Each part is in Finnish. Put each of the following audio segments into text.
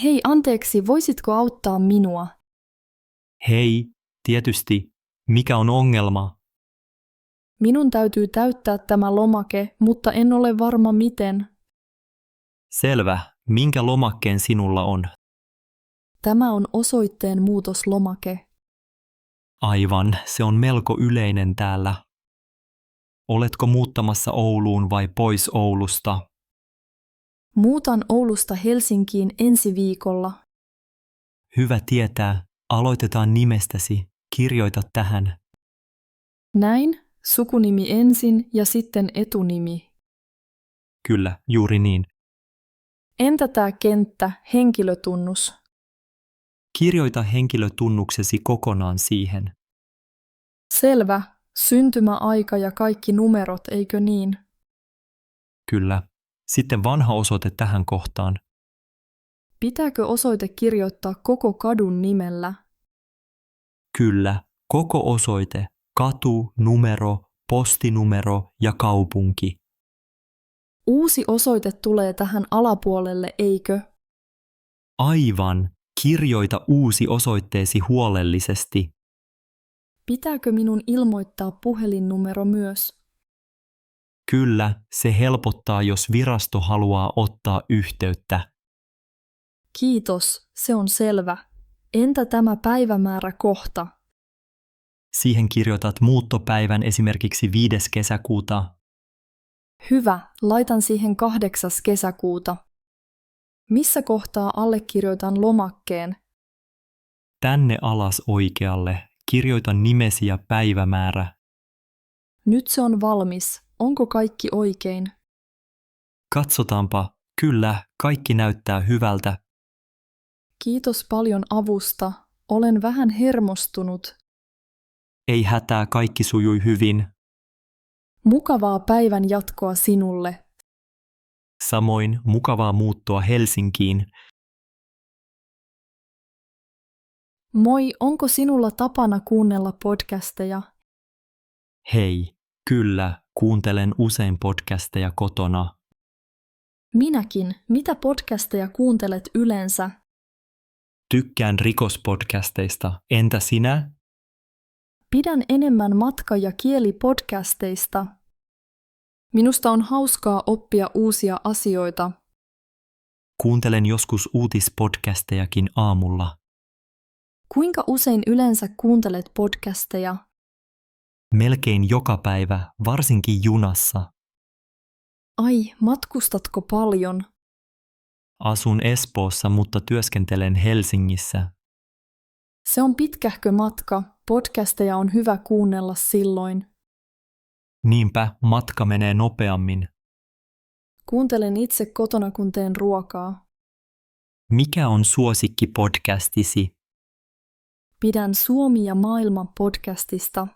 Hei, anteeksi, voisitko auttaa minua? Hei, tietysti. Mikä on ongelma? Minun täytyy täyttää tämä lomake, mutta en ole varma miten. Selvä. Minkä lomakkeen sinulla on? Tämä on osoitteen muutoslomake. Aivan, se on melko yleinen täällä. Oletko muuttamassa Ouluun vai pois Oulusta? Muutan Oulusta Helsinkiin ensi viikolla. Hyvä tietää. Aloitetaan nimestäsi. Kirjoita tähän. Näin, sukunimi ensin ja sitten etunimi. Kyllä, juuri niin. Entä tämä kenttä, henkilötunnus? Kirjoita henkilötunnuksesi kokonaan siihen. Selvä, syntymäaika ja kaikki numerot, eikö niin? Kyllä. Sitten vanha osoite tähän kohtaan. Pitääkö osoite kirjoittaa koko kadun nimellä? Kyllä. Koko osoite. Katu, numero, postinumero ja kaupunki. Uusi osoite tulee tähän alapuolelle, eikö? Aivan. Kirjoita uusi osoitteesi huolellisesti. Pitääkö minun ilmoittaa puhelinnumero myös? Kyllä, se helpottaa, jos virasto haluaa ottaa yhteyttä. Kiitos, se on selvä. Entä tämä päivämäärä kohta? Siihen kirjoitat muuttopäivän esimerkiksi 5. kesäkuuta. Hyvä, laitan siihen 8. kesäkuuta. Missä kohtaa allekirjoitan lomakkeen? Tänne alas oikealle. Kirjoita nimesi ja päivämäärä. Nyt se on valmis. Onko kaikki oikein? Katsotaanpa. Kyllä, kaikki näyttää hyvältä. Kiitos paljon avusta. Olen vähän hermostunut. Ei hätää, kaikki sujui hyvin. Mukavaa päivän jatkoa sinulle. Samoin mukavaa muuttoa Helsinkiin. Moi, onko sinulla tapana kuunnella podcasteja? Hei, kyllä, kuuntelen usein podcasteja kotona. Minäkin. Mitä podcasteja kuuntelet yleensä? Tykkään rikospodcasteista. Entä sinä? Pidän enemmän matka- ja kielipodcasteista. Minusta on hauskaa oppia uusia asioita. Kuuntelen joskus uutispodcastejakin aamulla. Kuinka usein yleensä kuuntelet podcasteja? Melkein joka päivä, varsinkin junassa. Ai, matkustatko paljon? Asun Espoossa, mutta työskentelen Helsingissä. Se on pitkähkö matka. Podcasteja on hyvä kuunnella silloin. Niinpä, matka menee nopeammin. Kuuntelen itse kotona, kun teen ruokaa. Mikä on suosikkipodcastisi? Pidän Suomi ja maailma podcastista.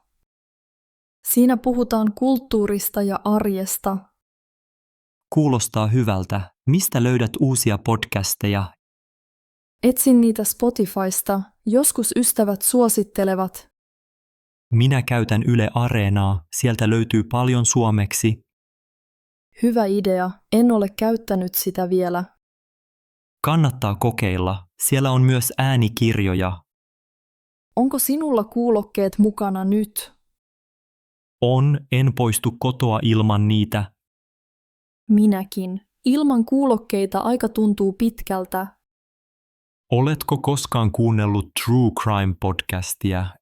Siinä puhutaan kulttuurista ja arjesta. Kuulostaa hyvältä. Mistä löydät uusia podcasteja? Etsin niitä Spotifysta. Joskus ystävät suosittelevat. Minä käytän Yle Areenaa. Sieltä löytyy paljon suomeksi. Hyvä idea. En ole käyttänyt sitä vielä. Kannattaa kokeilla. Siellä on myös äänikirjoja. Onko sinulla kuulokkeet mukana nyt? On, en poistu kotoa ilman niitä. Minäkin. Ilman kuulokkeita aika tuntuu pitkältä. Oletko koskaan kuunnellut True Crime-podcastia?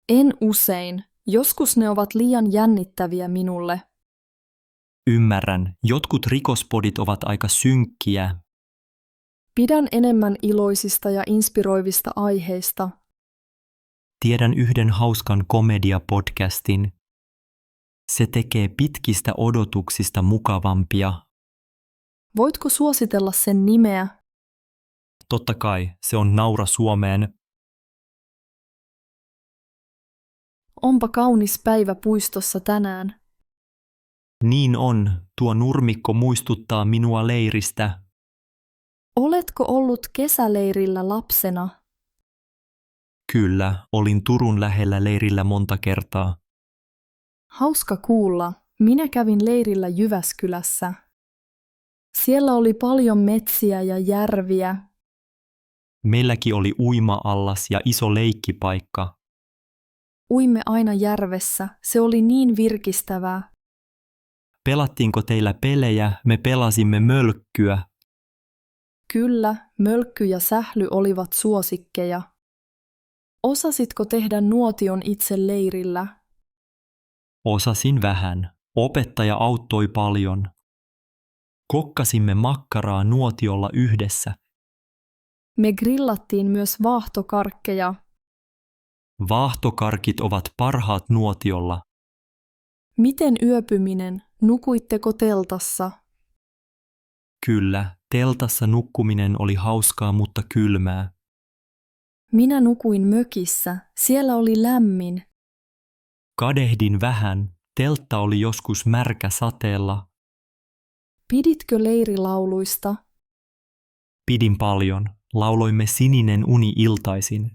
En usein. Joskus ne ovat liian jännittäviä minulle. Ymmärrän, jotkut rikospodit ovat aika synkkiä. Pidän enemmän iloisista ja inspiroivista aiheista. Tiedän yhden hauskan komedia-podcastin. Se tekee pitkistä odotuksista mukavampia. Voitko suositella sen nimeä? Totta kai, se on Naura Suomeen. Onpa kaunis päivä puistossa tänään. Niin on, tuo nurmikko muistuttaa minua leiristä. Oletko ollut kesäleirillä lapsena? Kyllä, olin Turun lähellä leirillä monta kertaa. Hauska kuulla. Minä kävin leirillä Jyväskylässä. Siellä oli paljon metsiä ja järviä. Meilläkin oli uima-allas ja iso leikkipaikka. Uimme aina järvessä, se oli niin virkistävää. Pelattiinko teillä pelejä? Me pelasimme mölkkyä. Kyllä, mölkky ja sähly olivat suosikkeja. Osasitko tehdä nuotion itse leirillä? Osasin vähän. Opettaja auttoi paljon. Kokkasimme makkaraa nuotiolla yhdessä. Me grillattiin myös vaahtokarkkeja. Vaahtokarkit ovat parhaat nuotiolla. Miten yöpyminen? Nukuitteko teltassa? Kyllä, teltassa nukkuminen oli hauskaa, mutta kylmää. Minä nukuin mökissä, siellä oli lämmin. Kadehdin vähän, teltta oli joskus märkä sateella. Piditkö leirilauluista? Pidin paljon, lauloimme Sininen uni iltaisin.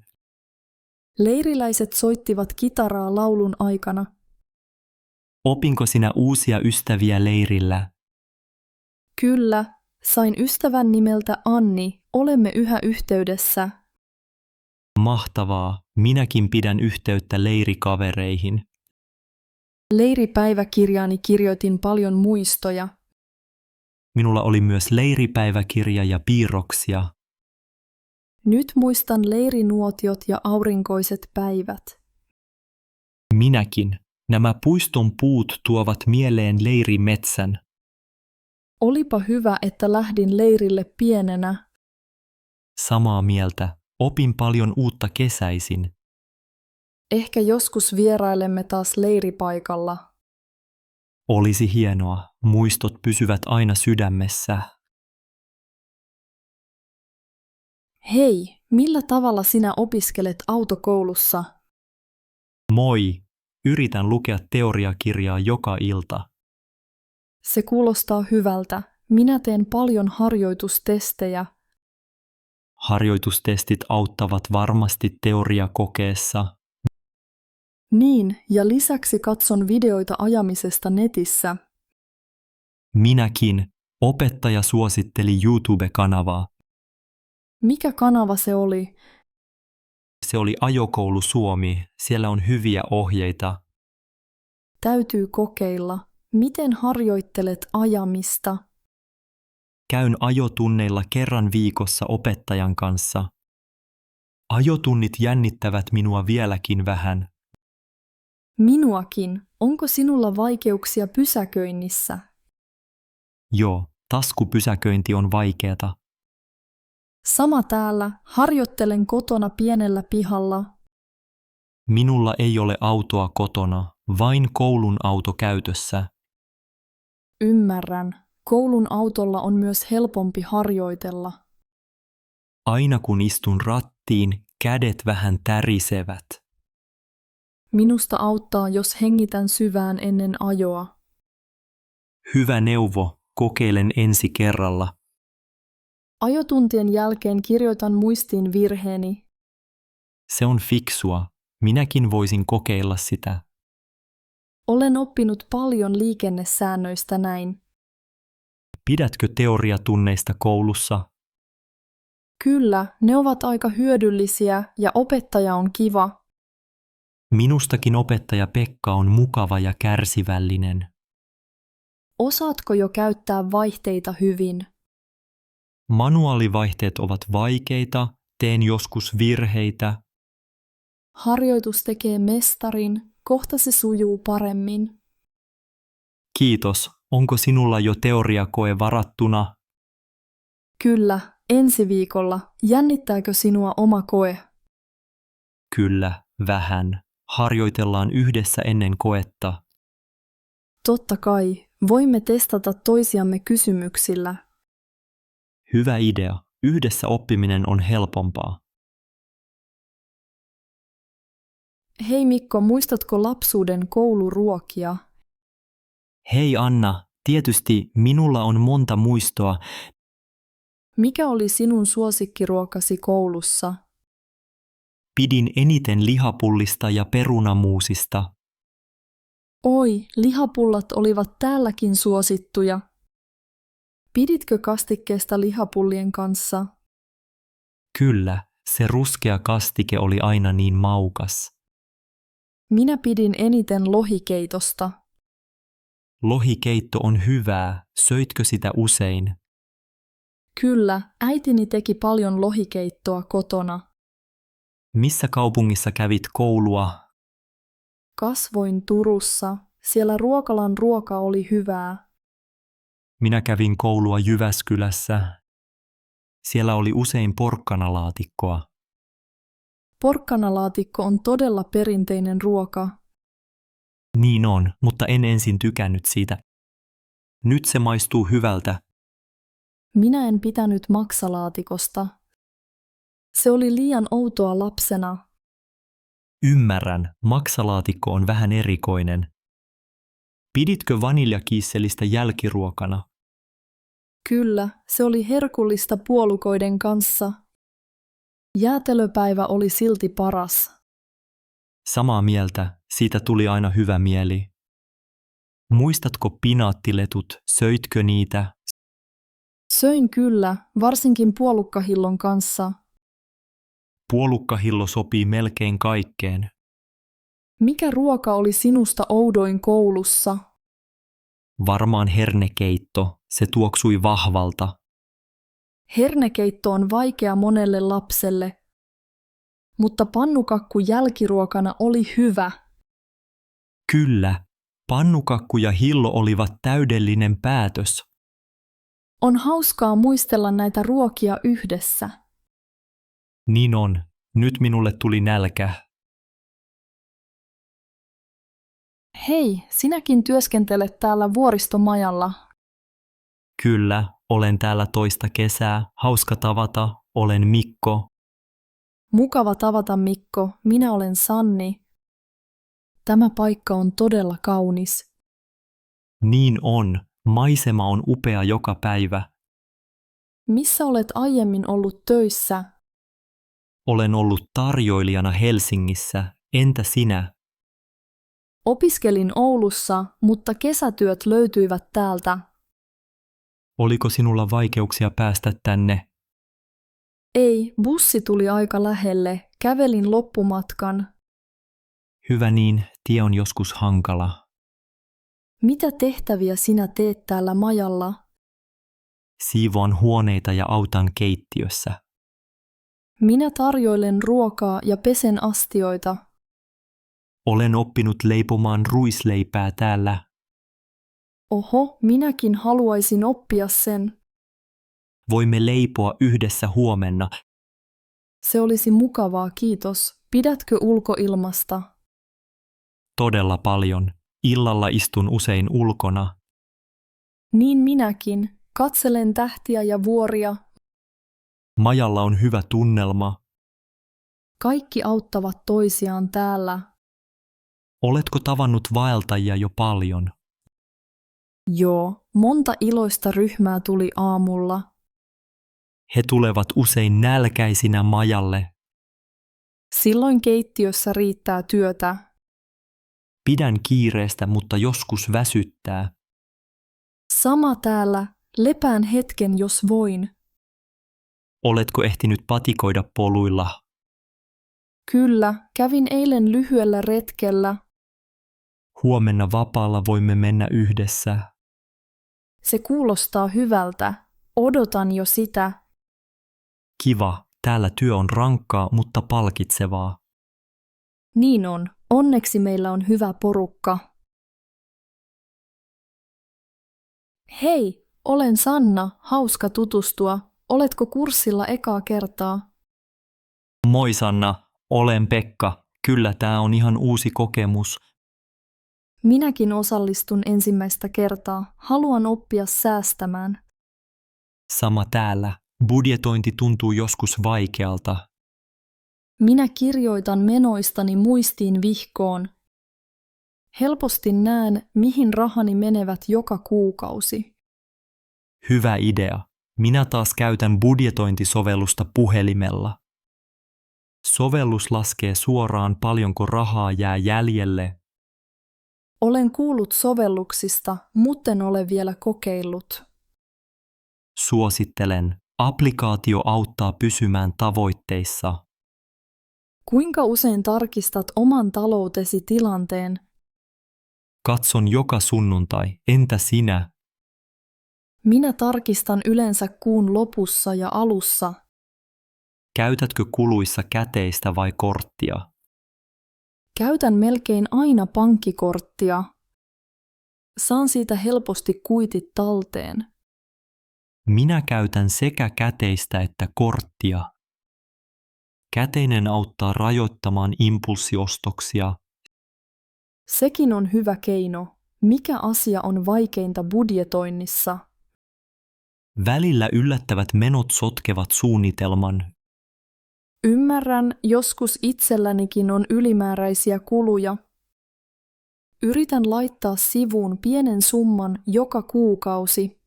Leiriläiset soittivat kitaraa laulun aikana. Opinko sinä uusia ystäviä leirillä? Kyllä, sain ystävän nimeltä Anni, olemme yhä yhteydessä. Mahtavaa, minäkin pidän yhteyttä leirikavereihin. Leiripäiväkirjaani kirjoitin paljon muistoja. Minulla oli myös leiripäiväkirja ja piirroksia. Nyt muistan leirinuotiot ja aurinkoiset päivät. Minäkin. Nämä puiston puut tuovat mieleen leirimetsän. Olipa hyvä, että lähdin leirille pienenä. Samaa mieltä. Opin paljon uutta kesäisin. Ehkä joskus vierailemme taas leiripaikalla. Olisi hienoa. Muistot pysyvät aina sydämessä. Hei, millä tavalla sinä opiskelet autokoulussa? Moi! Yritän lukea teoriakirjaa joka ilta. Se kuulostaa hyvältä. Minä teen paljon harjoitustestejä. Harjoitustestit auttavat varmasti teoriakokeessa. Niin, ja lisäksi katson videoita ajamisesta netissä. Minäkin. Opettaja suositteli YouTube-kanavaa. Mikä kanava se oli? Se oli Ajokoulu Suomi. Siellä on hyviä ohjeita. Täytyy kokeilla. Miten harjoittelet ajamista? Käyn ajotunneilla kerran viikossa opettajan kanssa. Ajotunnit jännittävät minua vieläkin vähän. Minuakin. Onko sinulla vaikeuksia pysäköinnissä? Joo, taskupysäköinti on vaikeata. Sama täällä. Harjoittelen kotona pienellä pihalla. Minulla ei ole autoa kotona, vain koulun auto käytössä. Ymmärrän. Koulun autolla on myös helpompi harjoitella. Aina kun istun rattiin, kädet vähän tärisevät. Minusta auttaa, jos hengitän syvään ennen ajoa. Hyvä neuvo, kokeilen ensi kerralla. Ajotuntien jälkeen kirjoitan muistiin virheeni. Se on fiksua. Minäkin voisin kokeilla sitä. Olen oppinut paljon liikennesäännöistä näin. Pidätkö teoriatunneista koulussa? Kyllä, ne ovat aika hyödyllisiä ja opettaja on kiva. Minustakin opettaja Pekka on mukava ja kärsivällinen. Osaatko jo käyttää vaihteita hyvin? Manuaalivaihteet ovat vaikeita, teen joskus virheitä. Harjoitus tekee mestarin, kohta se sujuu paremmin. Kiitos. Onko sinulla jo teoriakoe varattuna? Kyllä, ensi viikolla. Jännittääkö sinua oma koe? Kyllä, vähän. Harjoitellaan yhdessä ennen koetta. Totta kai, voimme testata toisiamme kysymyksillä. Hyvä idea. Yhdessä oppiminen on helpompaa. Hei Mikko, muistatko lapsuuden kouluruokia? Hei Anna, tietysti minulla on monta muistoa. Mikä oli sinun suosikkiruokasi koulussa? Pidin eniten lihapullista ja perunamuusista. Oi, lihapullat olivat täälläkin suosittuja. Piditkö kastikkeesta lihapullien kanssa? Kyllä, se ruskea kastike oli aina niin maukas. Minä pidin eniten lohikeitosta. Lohikeitto on hyvää, söitkö sitä usein? Kyllä, äitini teki paljon lohikeittoa kotona. Missä kaupungissa kävit koulua? Kasvoin Turussa, siellä Ruokalan ruoka oli hyvää. Minä kävin koulua Jyväskylässä. Siellä oli usein porkkanalaatikkoa. Porkkanalaatikko on todella perinteinen ruoka. Niin on, mutta en ensin tykännyt siitä. Nyt se maistuu hyvältä. Minä en pitänyt maksalaatikosta. Se oli liian outoa lapsena. Ymmärrän, maksalaatikko on vähän erikoinen. Piditkö vaniljakiisselistä jälkiruokana? Kyllä, se oli herkullista puolukoiden kanssa. Jäätelöpäivä oli silti paras. Samaa mieltä, siitä tuli aina hyvä mieli. Muistatko pinaattiletut, söitkö niitä? Söin kyllä, varsinkin puolukkahillon kanssa. Puolukkahillo sopii melkein kaikkeen. Mikä ruoka oli sinusta oudoin koulussa? Varmaan hernekeitto, se tuoksui vahvalta. Hernekeitto on vaikea monelle lapselle, mutta pannukakku jälkiruokana oli hyvä. Kyllä, pannukakku ja hillo olivat täydellinen päätös. On hauskaa muistella näitä ruokia yhdessä. Niin on, nyt minulle tuli nälkä. Hei, sinäkin työskentelet täällä vuoristomajalla. Kyllä, olen täällä toista kesää, hauska tavata, olen Mikko. Mukava tavata, Mikko, minä olen Sanni. Tämä paikka on todella kaunis. Niin on, maisema on upea joka päivä. Missä olet aiemmin ollut töissä? Olen ollut tarjoilijana Helsingissä, entä sinä? Opiskelin Oulussa, mutta kesätyöt löytyivät täältä. Oliko sinulla vaikeuksia päästä tänne? Ei, bussi tuli aika lähelle, kävelin loppumatkan. Hyvä niin, tie on joskus hankala. Mitä tehtäviä sinä teet täällä majalla? Siivoan huoneita ja autan keittiössä. Minä tarjoilen ruokaa ja pesen astioita. Olen oppinut leipomaan ruisleipää täällä. Oho, minäkin haluaisin oppia sen. Voimme leipoa yhdessä huomenna. Se olisi mukavaa, kiitos. Pidätkö ulkoilmasta? Todella paljon. Illalla istun usein ulkona. Niin minäkin. Katselen tähtiä ja vuoria. Majalla on hyvä tunnelma. Kaikki auttavat toisiaan täällä. Oletko tavannut vaeltajia jo paljon? Joo, monta iloista ryhmää tuli aamulla. He tulevat usein nälkäisinä majalle. Silloin keittiössä riittää työtä. Pidän kiireestä, mutta joskus väsyttää. Sama täällä. Lepään hetken, jos voin. Oletko ehtinyt patikoida poluilla? Kyllä, kävin eilen lyhyellä retkellä. Huomenna vapaalla voimme mennä yhdessä. Se kuulostaa hyvältä. Odotan jo sitä. Kiva, täällä työ on rankkaa, mutta palkitsevaa. Niin on. Onneksi meillä on hyvä porukka. Hei, olen Sanna. Hauska tutustua. Oletko kurssilla ekaa kertaa? Moi Sanna, olen Pekka. Kyllä tää on ihan uusi kokemus. Minäkin osallistun ensimmäistä kertaa. Haluan oppia säästämään. Sama täällä. Budjetointi tuntuu joskus vaikealta. Minä kirjoitan menoistani muistiin vihkoon. Helposti näen, mihin rahani menevät joka kuukausi. Hyvä idea. Minä taas käytän budjetointisovellusta puhelimella. Sovellus laskee suoraan paljonko rahaa jää jäljelle. Olen kuullut sovelluksista, mutten ole vielä kokeillut. Suosittelen. Applikaatio auttaa pysymään tavoitteissa. Kuinka usein tarkistat oman taloutesi tilanteen? Katson joka sunnuntai. Entä sinä? Minä tarkistan yleensä kuun lopussa ja alussa. Käytätkö kuluissa käteistä vai korttia? Käytän melkein aina pankkikorttia. Saan siitä helposti kuitit talteen. Minä käytän sekä käteistä että korttia. Käteinen auttaa rajoittamaan impulssiostoksia. Sekin on hyvä keino. Mikä asia on vaikeinta budjetoinnissa? Välillä yllättävät menot sotkevat suunnitelman. Ymmärrän, joskus itsellänikin on ylimääräisiä kuluja. Yritän laittaa sivuun pienen summan joka kuukausi.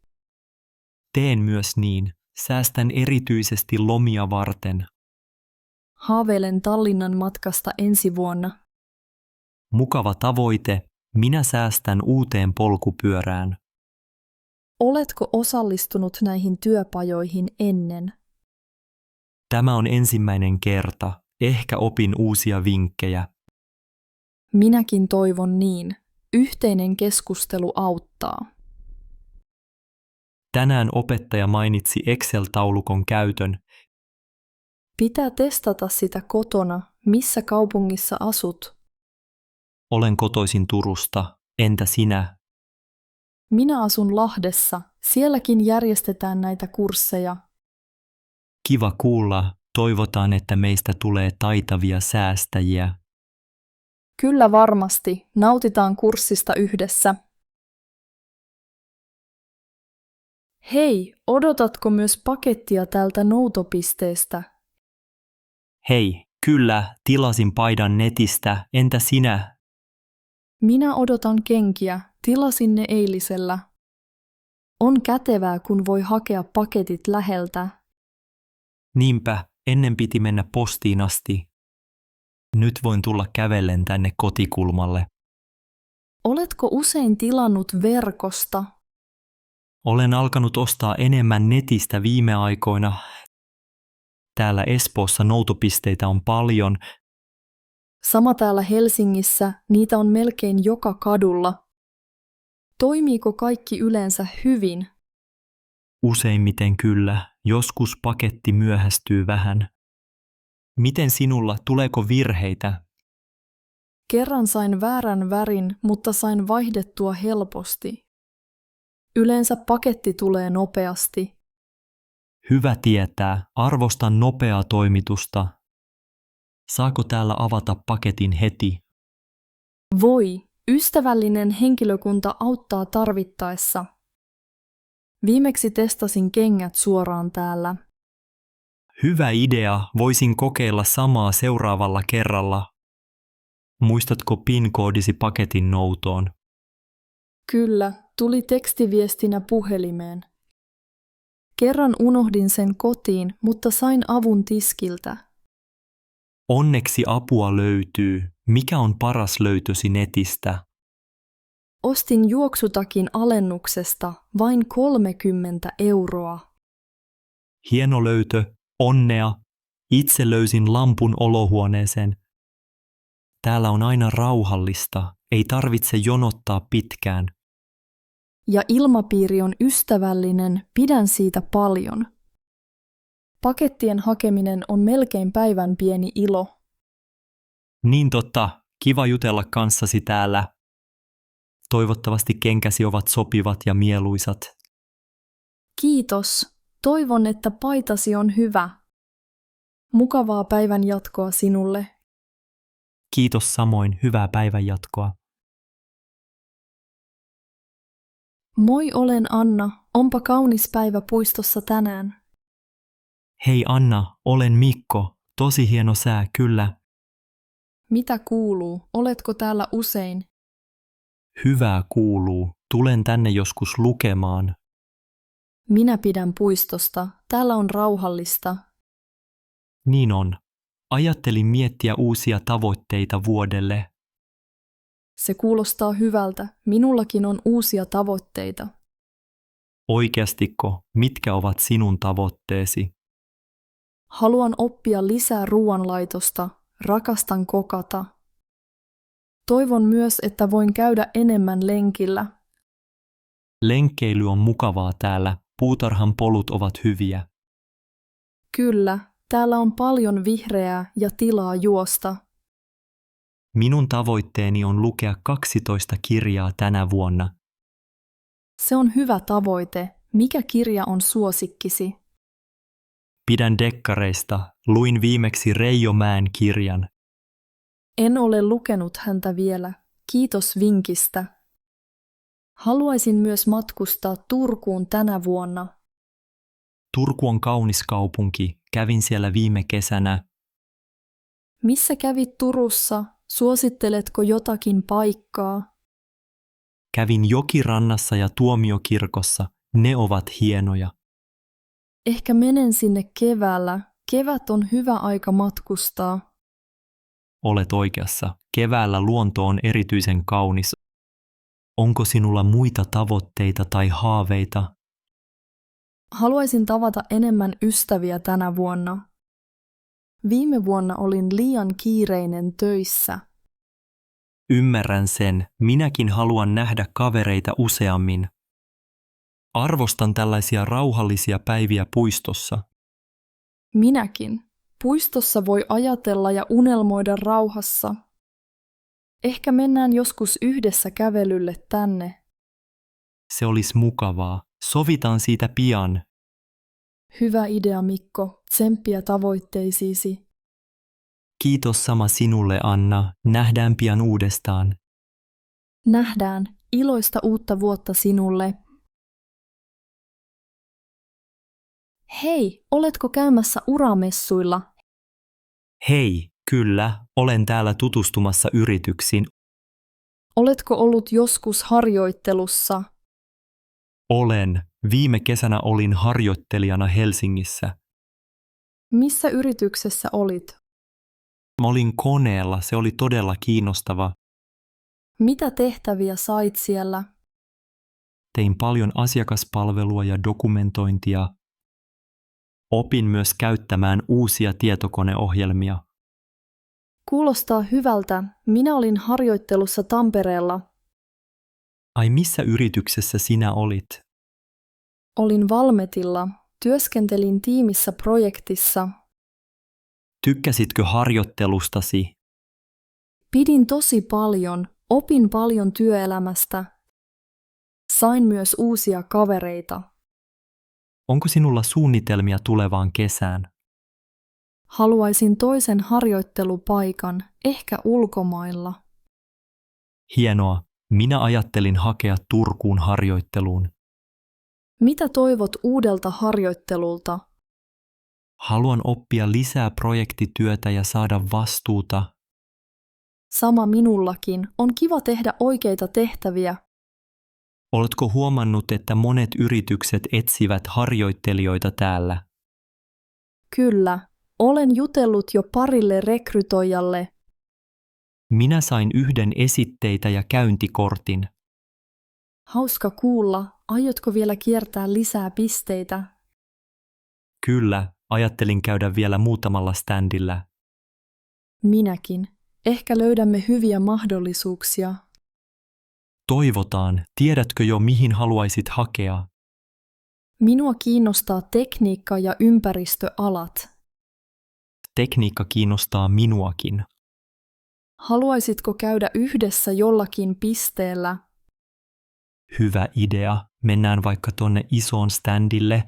Teen myös niin. Säästän erityisesti lomia varten. Haaveilen Tallinnan matkasta ensi vuonna. Mukava tavoite. Minä säästän uuteen polkupyörään. Oletko osallistunut näihin työpajoihin ennen? Tämä on ensimmäinen kerta. Ehkä opin uusia vinkkejä. Minäkin toivon niin. Yhteinen keskustelu auttaa. Tänään opettaja mainitsi Excel-taulukon käytön. Pitää testata sitä kotona, missä kaupungissa asut. Olen kotoisin Turusta. Entä sinä? Minä asun Lahdessa. Sielläkin järjestetään näitä kursseja. Kiva kuulla. Toivotaan, että meistä tulee taitavia säästäjiä. Kyllä varmasti. Nautitaan kurssista yhdessä. Hei, odotatko myös pakettia täältä noutopisteestä? Hei, kyllä, tilasin paidan netistä. Entä sinä? Minä odotan kenkiä. Tilasin ne eilisellä. On kätevää, kun voi hakea paketit läheltä. Niinpä, ennen piti mennä postiin asti. Nyt voin tulla kävellen tänne kotikulmalle. Oletko usein tilannut verkosta? Olen alkanut ostaa enemmän netistä viime aikoina. Täällä Espoossa noutopisteitä on paljon. Sama täällä Helsingissä, niitä on melkein joka kadulla. Toimiiko kaikki yleensä hyvin? Useimmiten kyllä, joskus paketti myöhästyy vähän. Miten sinulla, tuleeko virheitä? Kerran sain väärän värin, mutta sain vaihdettua helposti. Yleensä paketti tulee nopeasti. Hyvä tietää, arvostan nopeaa toimitusta. Saako täällä avata paketin heti? Voi, ystävällinen henkilökunta auttaa tarvittaessa. Viimeksi testasin kengät suoraan täällä. Hyvä idea, voisin kokeilla samaa seuraavalla kerralla. Muistatko PIN-koodisi paketin noutoon? Kyllä, tuli tekstiviestinä puhelimeen. Kerran unohdin sen kotiin, mutta sain avun tiskiltä. Onneksi apua löytyy. Mikä on paras löytösi netistä? Ostin juoksutakin alennuksesta vain 30 €. Hieno löytö, onnea. Itse löysin lampun olohuoneeseen. Täällä on aina rauhallista, ei tarvitse jonottaa pitkään. Ja ilmapiiri on ystävällinen, pidän siitä paljon. Pakettien hakeminen on melkein päivän pieni ilo. Niin totta, kiva jutella kanssasi täällä. Toivottavasti kenkäsi ovat sopivat ja mieluisat. Kiitos. Toivon, että paitasi on hyvä. Mukavaa päivän jatkoa sinulle. Kiitos samoin, hyvää päivän jatkoa. Moi, olen Anna. Onpa kaunis päivä puistossa tänään. Hei Anna, olen Mikko. Tosi hieno sää, kyllä. Mitä kuuluu? Oletko täällä usein? Hyvää kuuluu. Tulen tänne joskus lukemaan. Minä pidän puistosta. Täällä on rauhallista. Niin on. Ajattelin miettiä uusia tavoitteita vuodelle. Se kuulostaa hyvältä. Minullakin on uusia tavoitteita. Oikeastiko, mitkä ovat sinun tavoitteesi? Haluan oppia lisää ruoanlaitosta, rakastan kokata. Toivon myös, että voin käydä enemmän lenkillä. Lenkkeily on mukavaa täällä, puutarhan polut ovat hyviä. Kyllä, täällä on paljon vihreää ja tilaa juosta. Minun tavoitteeni on lukea 12 kirjaa tänä vuonna. Se on hyvä tavoite. Mikä kirja on suosikkisi? Pidän dekkareista, luin viimeksi Reijo Mäen kirjan. En ole lukenut häntä vielä. Kiitos vinkistä. Haluaisin myös matkustaa Turkuun tänä vuonna. Turku on kaunis kaupunki, kävin siellä viime kesänä. Missä kävit Turussa? Suositteletko jotakin paikkaa? Kävin Jokirannassa ja Tuomiokirkossa, ne ovat hienoja. Ehkä menen sinne keväällä. Kevät on hyvä aika matkustaa. Olet oikeassa, keväällä luonto on erityisen kaunis. Onko sinulla muita tavoitteita tai haaveita? Haluaisin tavata enemmän ystäviä tänä vuonna. Viime vuonna olin liian kiireinen töissä. Ymmärrän sen, minäkin haluan nähdä kavereita useammin. Arvostan tällaisia rauhallisia päiviä puistossa. Minäkin. Puistossa voi ajatella ja unelmoida rauhassa. Ehkä mennään joskus yhdessä kävelylle tänne. Se olisi mukavaa. Sovitaan siitä pian. Hyvä idea, Mikko. Tsemppiä tavoitteisiisi. Kiitos sama sinulle, Anna. Nähdään pian uudestaan. Nähdään. Iloista uutta vuotta sinulle. Hei, oletko käymässä uramessuilla? Hei, kyllä, olen täällä tutustumassa yrityksiin. Oletko ollut joskus harjoittelussa? Olen. Viime kesänä olin harjoittelijana Helsingissä. Missä yrityksessä olit? Mä olin koneella, se oli todella kiinnostava. Mitä tehtäviä sait siellä? Tein paljon asiakaspalvelua ja dokumentointia. Opin myös käyttämään uusia tietokoneohjelmia. Kuulostaa hyvältä. Minä olin harjoittelussa Tampereella. Ai missä yrityksessä sinä olit? Olin Valmetilla. Työskentelin tiimissä projektissa. Tykkäsitkö harjoittelustasi? Pidin tosi paljon. Opin paljon työelämästä. Sain myös uusia kavereita. Onko sinulla suunnitelmia tulevaan kesään? Haluaisin toisen harjoittelupaikan, ehkä ulkomailla. Hienoa. Minä ajattelin hakea Turkuun harjoitteluun. Mitä toivot uudelta harjoittelulta? Haluan oppia lisää projektityötä ja saada vastuuta. Sama minullakin. On kiva tehdä oikeita tehtäviä. Oletko huomannut, että monet yritykset etsivät harjoittelijoita täällä? Kyllä. Olen jutellut jo parille rekrytoijalle. Minä sain 1 esitteitä ja käyntikortin. Hauska kuulla. Aiotko vielä kiertää lisää pisteitä? Kyllä, ajattelin käydä vielä muutamalla standilla. Minäkin. Ehkä löydämme hyviä mahdollisuuksia. Toivotaan. Tiedätkö jo, mihin haluaisit hakea? Minua kiinnostaa tekniikka- ja ympäristöalat. Tekniikka kiinnostaa minuakin. Haluaisitko käydä yhdessä jollakin pisteellä? Hyvä idea. Mennään vaikka tonne isoon standille.